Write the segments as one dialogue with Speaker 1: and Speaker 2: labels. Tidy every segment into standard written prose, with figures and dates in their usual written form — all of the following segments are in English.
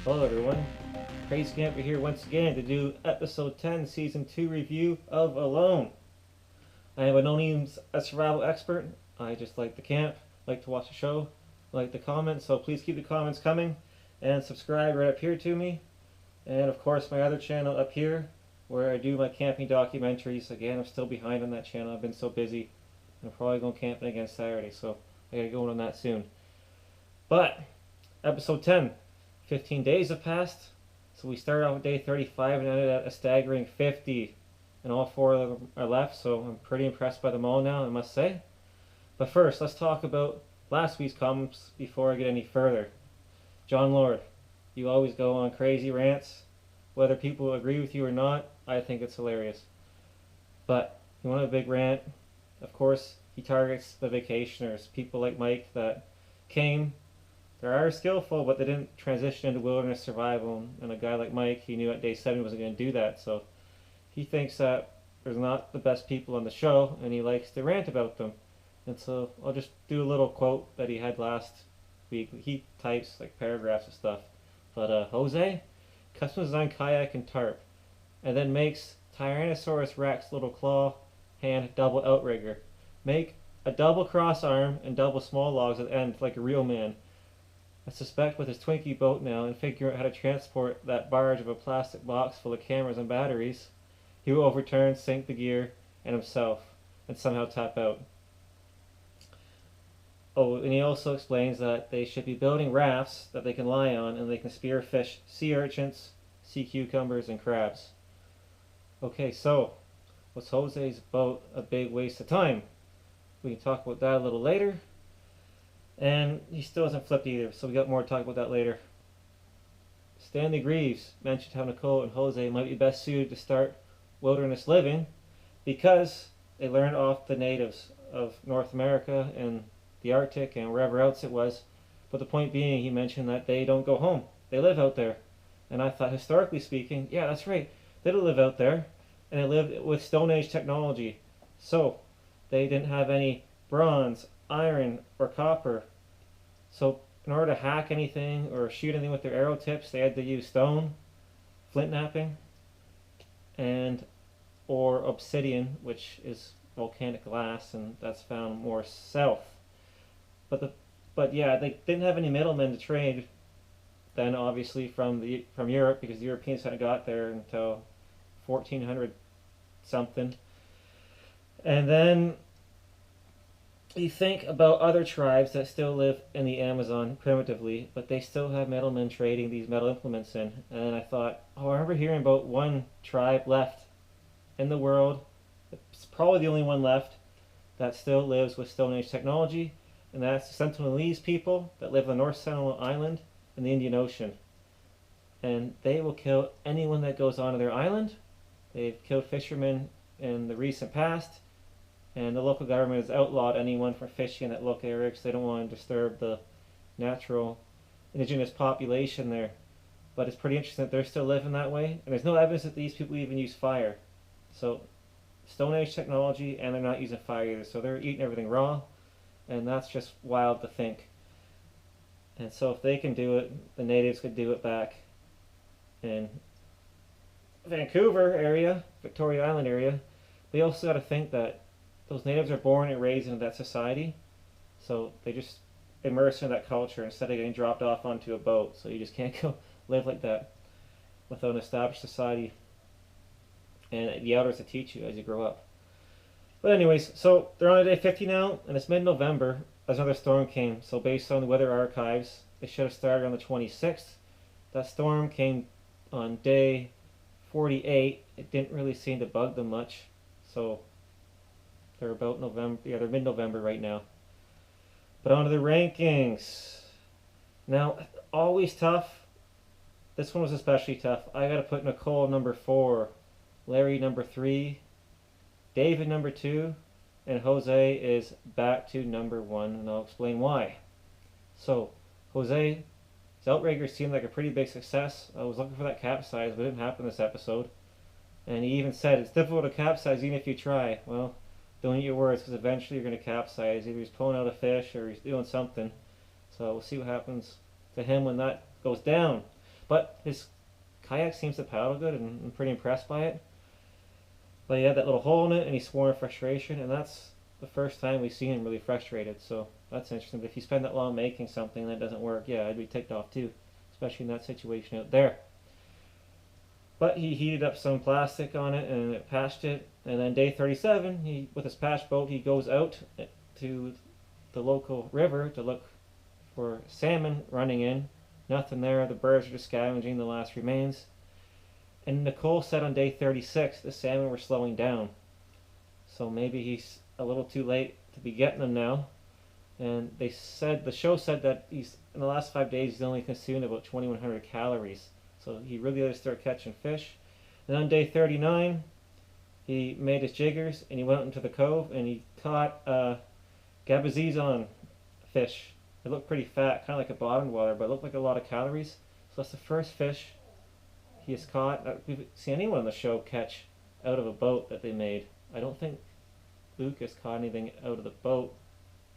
Speaker 1: Hello everyone, Crazy Camper here once again to do episode 10 season 2 review of Alone. I am by no means a survival expert. I just like the camp, like to watch the show, like the comments, so please keep the comments coming and subscribe right up here to me. And of course my other channel up here where I do my camping documentaries. Again, I'm still behind on that channel. I've been so busy. I'm probably going camping again Saturday, so I gotta go on that soon. But episode 10. 15 days have passed, so we started off with day 35 and ended at a staggering 50, and all 4 of them are left, so I'm pretty impressed by them all now, I must say. But first, let's talk about last week's comments before I get any further. John Lord, you always go on crazy rants. Whether people agree with you or not, I think it's hilarious. But you want a big rant? Of course, he targets the vacationers, people like Mike that came. They are skillful, but they didn't transition into wilderness survival. And a guy like Mike, he knew at day 7 he wasn't going to do that. So he thinks that there's not the best people on the show, and he likes to rant about them. And so I'll just do a little quote that he had last week. He types like paragraphs of stuff. But Jose, custom designed kayak and tarp, and then makes Tyrannosaurus Rex little claw hand double outrigger. Make a double cross arm and double small logs at the end like a real man. I suspect with his Twinkie boat now and figure out how to transport that barge of a plastic box full of cameras and batteries, he will overturn, sink the gear, and himself, and somehow tap out. Oh, and he also explains that they should be building rafts that they can lie on and they can spearfish sea urchins, sea cucumbers, and crabs. Okay, so, was Jose's boat a big waste of time? We can talk about that a little later. And he still hasn't flipped either, so we got more to talk about that later. Stanley Greaves mentioned how Nicole and Jose might be best suited to start wilderness living because they learned off the natives of North America and the Arctic and wherever else it was. But the point being, he mentioned that they don't go home. They live out there. And I thought, historically speaking, yeah, that's right. They don't live out there. And they lived with Stone Age technology. So, they didn't have any bronze, iron, or copper. So in order to hack anything or shoot anything with their arrow tips, they had to use stone, flint knapping, and or obsidian, which is volcanic glass, and that's found more south. But yeah, they didn't have any middlemen to trade then, obviously from Europe, because the Europeans hadn't got there until 1400 something. And then you think about other tribes that still live in the Amazon primitively, but they still have metalmen trading these metal implements in. And I thought, oh, I remember hearing about one tribe left in the world. It's probably the only one left that still lives with Stone Age technology, and that's the Sentinelese people that live on North Sentinel Island in the Indian Ocean. And they will kill anyone that goes onto their island. They've killed fishermen in the recent past. And the local government has outlawed anyone from fishing in that local area because they don't want to disturb the natural indigenous population there. But it's pretty interesting that they're still living that way. And there's no evidence that these people even use fire. So, Stone Age technology, and they're not using fire either. So they're eating everything raw. And that's just wild to think. And so if they can do it, the natives could do it back in Vancouver area, Victoria Island area. They also got to think that those natives are born and raised into that society, so they just immerse in that culture instead of getting dropped off onto a boat. So you just can't go live like that without an established society and the elders to teach you as you grow up. But anyways, so they're on day 50 now, and it's mid-November as another storm came. So based on the weather archives, they should have started on the 26th. That storm came on day 48. It didn't really seem to bug them much, so they're about November. Yeah, they're mid-November right now. But on to the rankings. Now, always tough. This one was especially tough. I got to put Nicole number 4, Larry number 3, David number 2, and Jose is back to number 1, and I'll explain why. So, Jose's outrigger seemed like a pretty big success. I was looking for that capsize, but it didn't happen this episode. And he even said it's difficult to capsize even if you try. Well, don't eat your words, because eventually you're going to capsize. Either he's pulling out a fish or he's doing something. So we'll see what happens to him when that goes down. But his kayak seems to paddle good, and I'm pretty impressed by it. But he had that little hole in it, and he swore in frustration, and that's the first time we've seen him really frustrated. So that's interesting. But if you spend that long making something and that doesn't work, yeah, I'd be ticked off too, especially in that situation out there. But he heated up some plastic on it and it patched it. And then day 37, with his patch boat, he goes out to the local river to look for salmon running in. Nothing there. The birds are just scavenging the last remains. And Nicole said on day 36 the salmon were slowing down. So maybe he's a little too late to be getting them now. And the show said that he's in the last 5 days he's only consumed about 2,100 calories. So he really had to start catching fish. And on day 39, he made his jiggers and he went into the cove and he caught gabazizon fish. It looked pretty fat, kind of like a bottom water, but it looked like a lot of calories. So that's the first fish he has caught. We've seen anyone on the show catch out of a boat that they made. I don't think Luke has caught anything out of the boat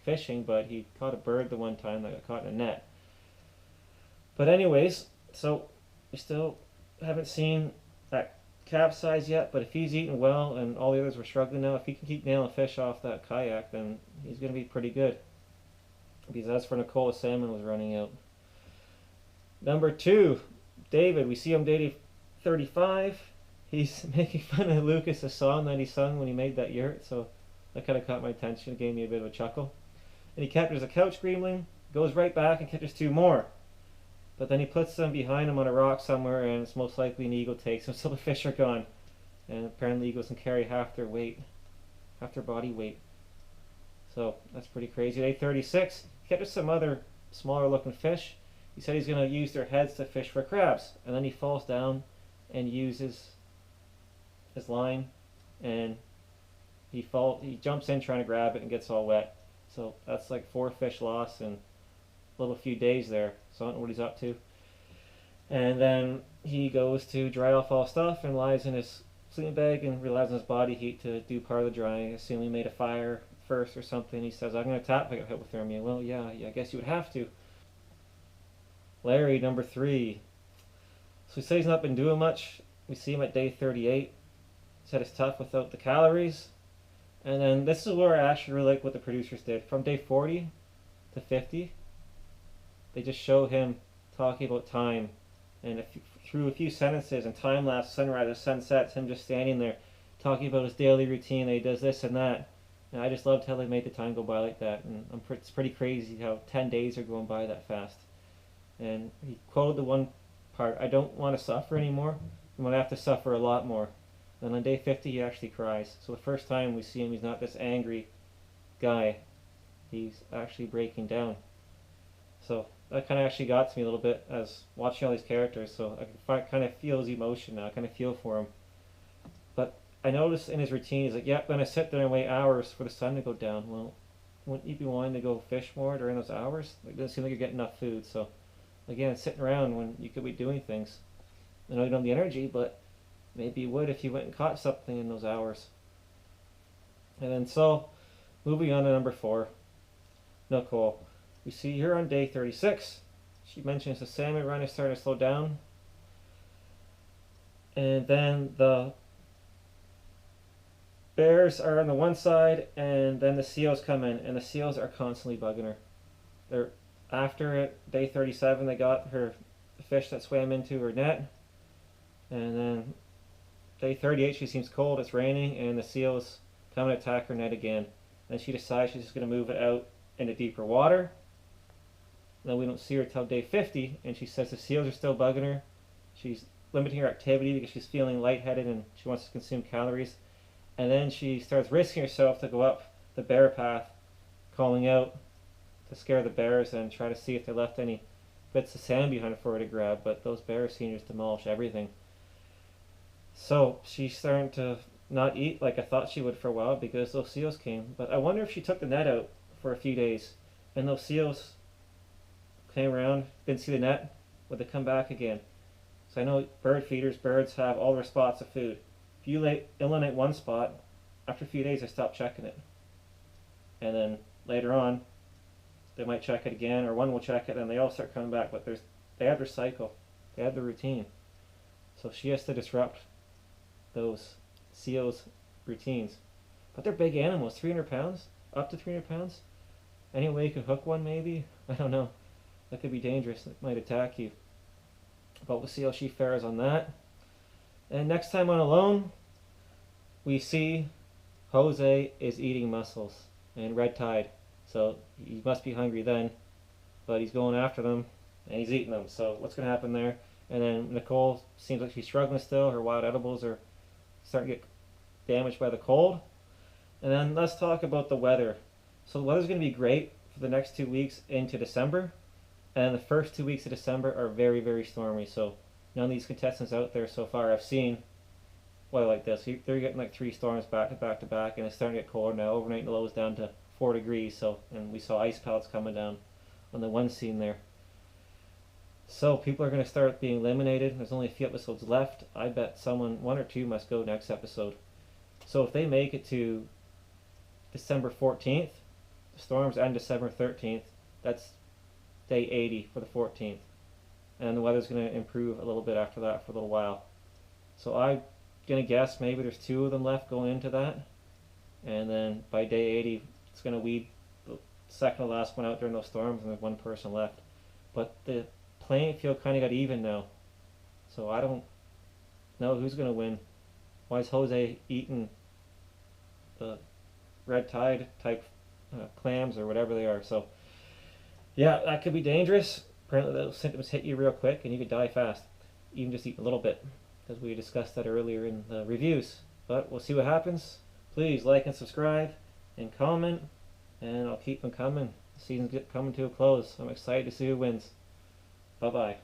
Speaker 1: fishing, but he caught a bird the one time that got caught in a net. But anyways, so we still haven't seen that capsize yet, but if he's eating well and all the others were struggling now, if he can keep nailing fish off that kayak, then he's going to be pretty good. Because as for Nicole, the salmon was running out. Number 2, David. We see him dating 35. He's making fun of Lucas' song that he sung when he made that yurt, so that kind of caught my attention. It gave me a bit of a chuckle. And he captures a couch gremlin, goes right back and catches 2 more. But then he puts them behind him on a rock somewhere, and it's most likely an eagle takes them, so the fish are gone. And apparently eagles can carry half their weight, half their body weight. So that's pretty crazy. Day 36, he catches some other smaller looking fish. He said he's going to use their heads to fish for crabs. And then he falls down and uses his line, and he jumps in trying to grab it and gets all wet. So that's like 4 fish lost in a little few days there. So I don't know what he's up to. And then he goes to dry off all stuff and lies in his sleeping bag and relies on his body heat to do part of the drying. I assume he made a fire first or something. He says, I'm going to tap if I get hit with hypothermia. Well, yeah, I guess you would have to. Larry, number 3. So he says he's not been doing much. We see him at day 38. He said it's tough without the calories. And then this is where I actually really like what the producers did. From day 40 to 50, they just show him talking about time. And through a few sentences and time-lapse, sunrises, sunsets, him just standing there talking about his daily routine, that he does this and that. And I just loved how they made the time go by like that. And it's pretty crazy how 10 days are going by that fast. And he quoted the one part, I don't want to suffer anymore. I'm going to have to suffer a lot more. And on day 50, he actually cries. So the first time we see him, he's not this angry guy. He's actually breaking down. So that kind of actually got to me a little bit as watching all these characters. So I can kind of feel his emotion now. I kind of feel for him. But I noticed in his routine, he's like, yep, I'm going to sit there and wait hours for the sun to go down. Well, wouldn't you be wanting to go fish more during those hours? It doesn't seem like you're getting enough food. So again, sitting around when you could be doing things. I know you don't have the energy, but maybe you would if you went and caught something in those hours. And then so, moving on to number 4, Nicole. We see her on day 36. She mentions the salmon run is starting to slow down. And then the bears are on the one side, and then the seals come in, and the seals are constantly bugging her. They're after it, day 37, they got her the fish that swam into her net. And then day 38, she seems cold, it's raining, and the seals come and attack her net again. Then she decides she's just going to move it out into deeper water. Then we don't see her till day 50, and she says the seals are still bugging her. She's limiting her activity because she's feeling lightheaded and she wants to consume calories. And then she starts risking herself to go up the bear path, calling out to scare the bears and try to see if they left any bits of sand behind for her to grab, but those bears seem to just demolish everything. So she's starting to not eat like I thought she would for a while because those seals came. But I wonder if she took the net out for a few days and those seals came around, didn't see the net, would they come back again? So I know bird feeders, birds have all their spots of food. If you eliminate one spot, after a few days they stop checking it. And then later on, they might check it again, or one will check it and they all start coming back, but they have their cycle. They have the routine. So she has to disrupt those seals' routines. But they're big animals, 300 pounds? Up to 300 pounds? Any way you could hook one maybe? I don't know. That could be dangerous. It might attack you. But we'll see how she fares on that. And next time on Alone, we see Jose is eating mussels and red tide. So he must be hungry then. But he's going after them and he's eating them. So what's going to happen there? And then Nicole seems like she's struggling still. Her wild edibles are starting to get damaged by the cold. And then let's talk about the weather. So the weather's going to be great for the next 2 weeks into December. And the first 2 weeks of December are very, very stormy. So none of these contestants out there so far I've seen weather like this. They're getting like 3 storms back to back to back, and it's starting to get cold now. Overnight the low is down to 4 degrees. So, and we saw ice pellets coming down on the one scene there. So people are going to start being eliminated. There's only a few episodes left. I bet someone, 1 or 2, must go next episode. So if they make it to December 14th, the storms end December 13th. That's day 80 for the 14th. And the weather's going to improve a little bit after that for a little while. So I'm going to guess maybe there's 2 of them left going into that. And then by day 80, it's going to weed the second to last one out during those storms, and there's 1 person left. But the playing field kind of got even now. So I don't know who's going to win. Why is Jose eating the red tide type clams or whatever they are? So yeah, that could be dangerous. Apparently those symptoms hit you real quick and you could die fast, even just eating a little bit, because we discussed that earlier in the reviews. But we'll see what happens. Please like and subscribe and comment, and I'll keep them coming. The season's coming to a close. I'm excited to see who wins. Bye bye.